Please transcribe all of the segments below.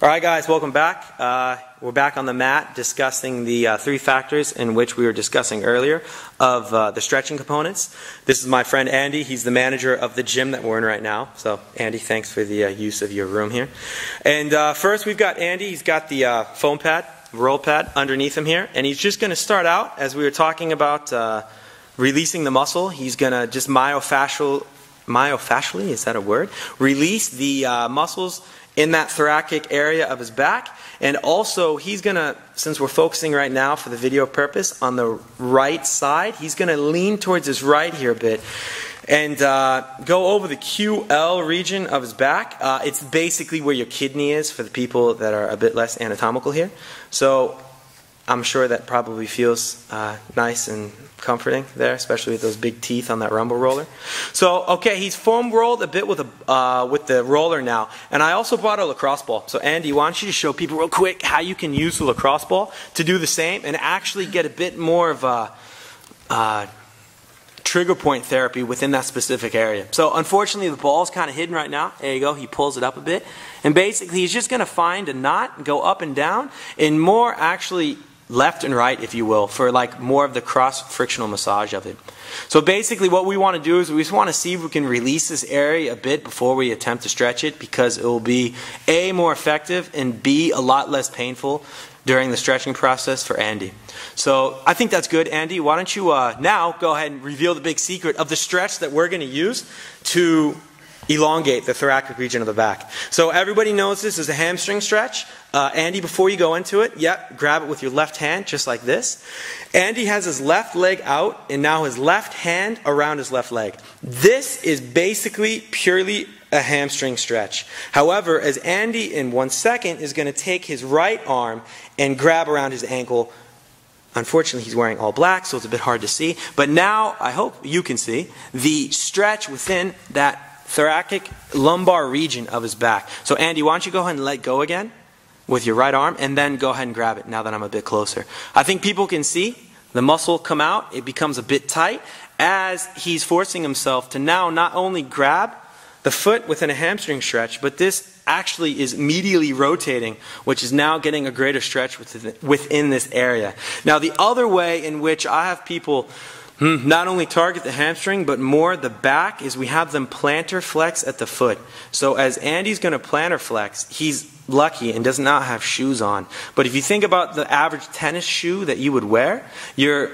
All right, guys, welcome back. We're back on the mat discussing the three factors in which we were discussing earlier of the stretching components. This is my friend Andy. He's the manager of the gym that we're in right now. So, Andy, thanks for the use of your room here. And first, we've got Andy. He's got the foam pad, roll pad underneath him here. And he's just going to start out, as we were talking about releasing the muscle, he's going to just myofascially, is that a word? Release the muscles in that thoracic area of his back. And also, he's going to, since we're focusing right now for the video purpose on the right side, he's going to lean towards his right here a bit and go over the QL region of his back. It's basically where your kidney is for the people that are a bit less anatomical here. So I'm sure that probably feels nice and comforting there, especially with those big teeth on that rumble roller. So, okay, he's foam rolled a bit with the roller now. And I also brought a lacrosse ball. So, Andy, why don't you just show people real quick how you can use the lacrosse ball to do the same and actually get a bit more of a trigger point therapy within that specific area. So, unfortunately, the ball's kind of hidden right now. There you go. He pulls it up a bit. And basically, he's just going to find a knot and go up and down and more actually left and right, if you will, for like more of the cross-frictional massage of it. So basically what we want to do is we just want to see if we can release this area a bit before we attempt to stretch it, because it will be A, more effective, and B, a lot less painful during the stretching process for Andy. So I think that's good. Andy, why don't you now go ahead and reveal the big secret of the stretch that we're going to use to elongate the thoracic region of the back. So everybody knows this is a hamstring stretch. Andy, before you go into it, grab it with your left hand, just like this. Andy has his left leg out, and now his left hand around his left leg. This is basically purely a hamstring stretch. However, as Andy in 1 second is going to take his right arm and grab around his ankle. Unfortunately, he's wearing all black, so it's a bit hard to see. But now, I hope you can see the stretch within that thoracic lumbar region of his back. So Andy, why don't you go ahead and let go again with your right arm, and then go ahead and grab it now that I'm a bit closer. I think people can see the muscle come out. It becomes a bit tight as he's forcing himself to now not only grab the foot within a hamstring stretch, but this actually is medially rotating, which is now getting a greater stretch within this area. Now the other way in which I have people not only target the hamstring, but more the back, is we have them plantar flex at the foot. So as Andy's going to plantar flex, he's lucky and does not have shoes on. But if you think about the average tennis shoe that you would wear, your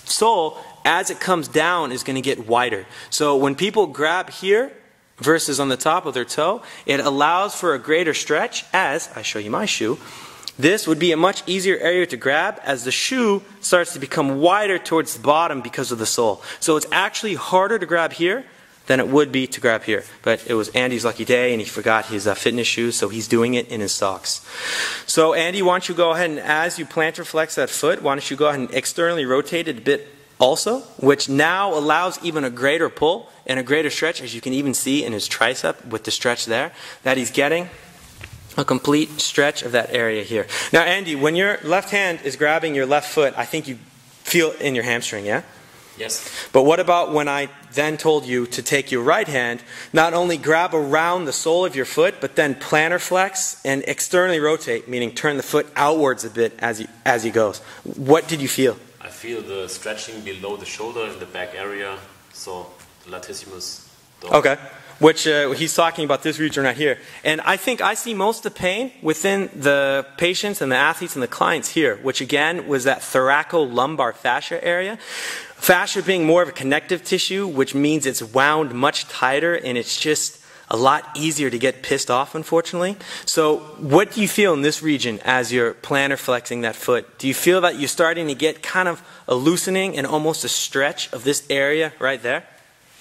sole, as it comes down, is going to get wider. So when people grab here versus on the top of their toe, it allows for a greater stretch. As I show you my shoe, this would be a much easier area to grab as the shoe starts to become wider towards the bottom because of the sole. So it's actually harder to grab here than it would be to grab here. But it was Andy's lucky day and he forgot his fitness shoes, so he's doing it in his socks. So Andy, why don't you go ahead and as you plantar flex that foot, why don't you go ahead and externally rotate it a bit also, which now allows even a greater pull and a greater stretch, as you can even see in his tricep with the stretch there, that he's getting a complete stretch of that area here. Now, Andy, when your left hand is grabbing your left foot, I think you feel it in your hamstring, yeah? Yes. But what about when I then told you to take your right hand, not only grab around the sole of your foot, but then plantar flex and externally rotate, meaning turn the foot outwards a bit as he goes. What did you feel? I feel the stretching below the shoulder in the back area, so the latissimus. Okay. Which he's talking about this region right here. And I think I see most of the pain within the patients and the athletes and the clients here, which again was that thoracolumbar fascia area. Fascia being more of a connective tissue, which means it's wound much tighter and it's just a lot easier to get pissed off, unfortunately. So what do you feel in this region as you're plantar flexing that foot? Do you feel that you're starting to get kind of a loosening and almost a stretch of this area right there?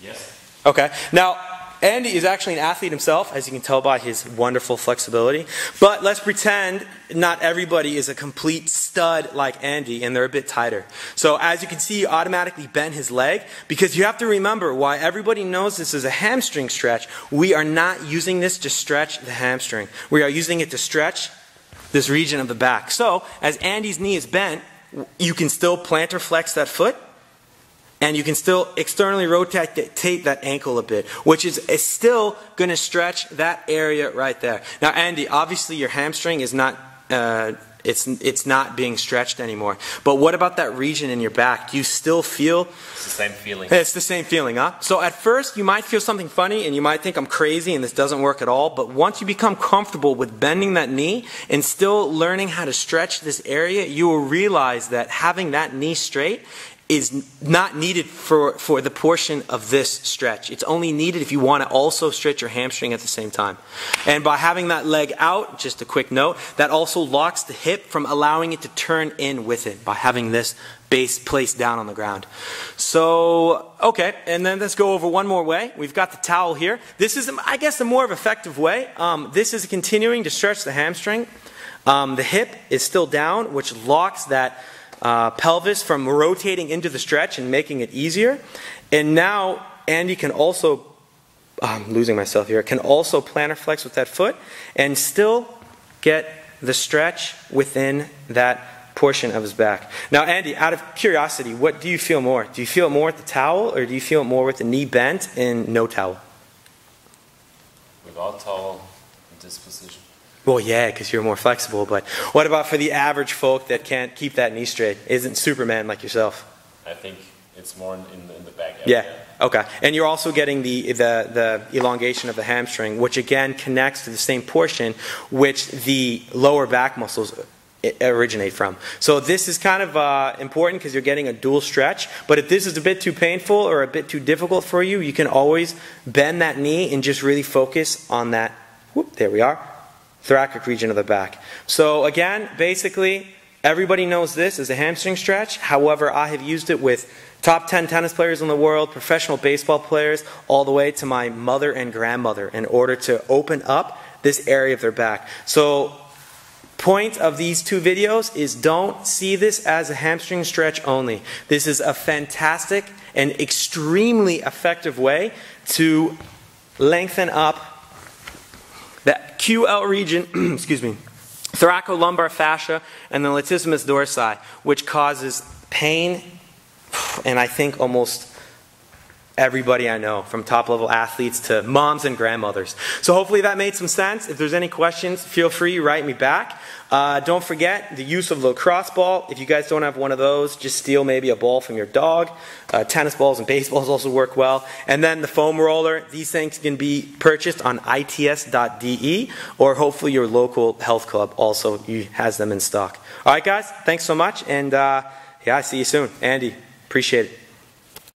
Yes. Okay. Now, Andy is actually an athlete himself, as you can tell by his wonderful flexibility. But let's pretend not everybody is a complete stud like Andy, and they're a bit tighter. So as you can see, he automatically bent his leg, because you have to remember why everybody knows this is a hamstring stretch. We are not using this to stretch the hamstring. We are using it to stretch this region of the back. So as Andy's knee is bent, you can still plantar flex that foot, and you can still externally rotate that ankle a bit, which is still going to stretch that area right there. Now, Andy, obviously your hamstring is not it's not being stretched anymore. But what about that region in your back? Do you still feel? It's the same feeling. It's the same feeling, huh? So at first you might feel something funny and you might think I'm crazy and this doesn't work at all. But once you become comfortable with bending that knee and still learning how to stretch this area, you will realize that having that knee straight is not needed for the portion of this stretch. It's only needed if you want to also stretch your hamstring at the same time. And by having that leg out, just a quick note, that also locks the hip from allowing it to turn in with it by having this base placed down on the ground. So, okay, and then let's go over one more way. We've got the towel here. This is, I guess, a more effective way. This is continuing to stretch the hamstring. The hip is still down, which locks that pelvis from rotating into the stretch and making it easier. And now Andy can also, I'm losing myself here, can also plantar flex with that foot and still get the stretch within that portion of his back. Now Andy, out of curiosity, what do you feel more? Do you feel it more with the towel or do you feel it more with the knee bent and no towel? Without towel, in this position. Well, yeah, because you're more flexible, but what about for the average folk that can't keep that knee straight? Isn't Superman like yourself? I think it's more in the back area. Yeah, okay. And you're also getting the elongation of the hamstring, which again connects to the same portion which the lower back muscles originate from. So this is kind of important because you're getting a dual stretch, but if this is a bit too painful or a bit too difficult for you, you can always bend that knee and just really focus on that, whoop, there we are, thoracic region of the back. So again, basically, everybody knows this as a hamstring stretch. However, I have used it with top 10 tennis players in the world, professional baseball players, all the way to my mother and grandmother in order to open up this area of their back. So, point of these two videos is don't see this as a hamstring stretch only. This is a fantastic and extremely effective way to lengthen up that QL region, excuse me, thoracolumbar fascia and the latissimus dorsi, which causes pain, and I think almost everybody I know, from top-level athletes to moms and grandmothers. So hopefully that made some sense. If there's any questions, feel free, write me back. Don't forget the use of the lacrosse ball. If you guys don't have one of those, just steal maybe a ball from your dog. Tennis balls and baseballs also work well. And then the foam roller. These things can be purchased on its.de, or hopefully your local health club also has them in stock. All right, guys, thanks so much. And yeah, see you soon. Andy, appreciate it.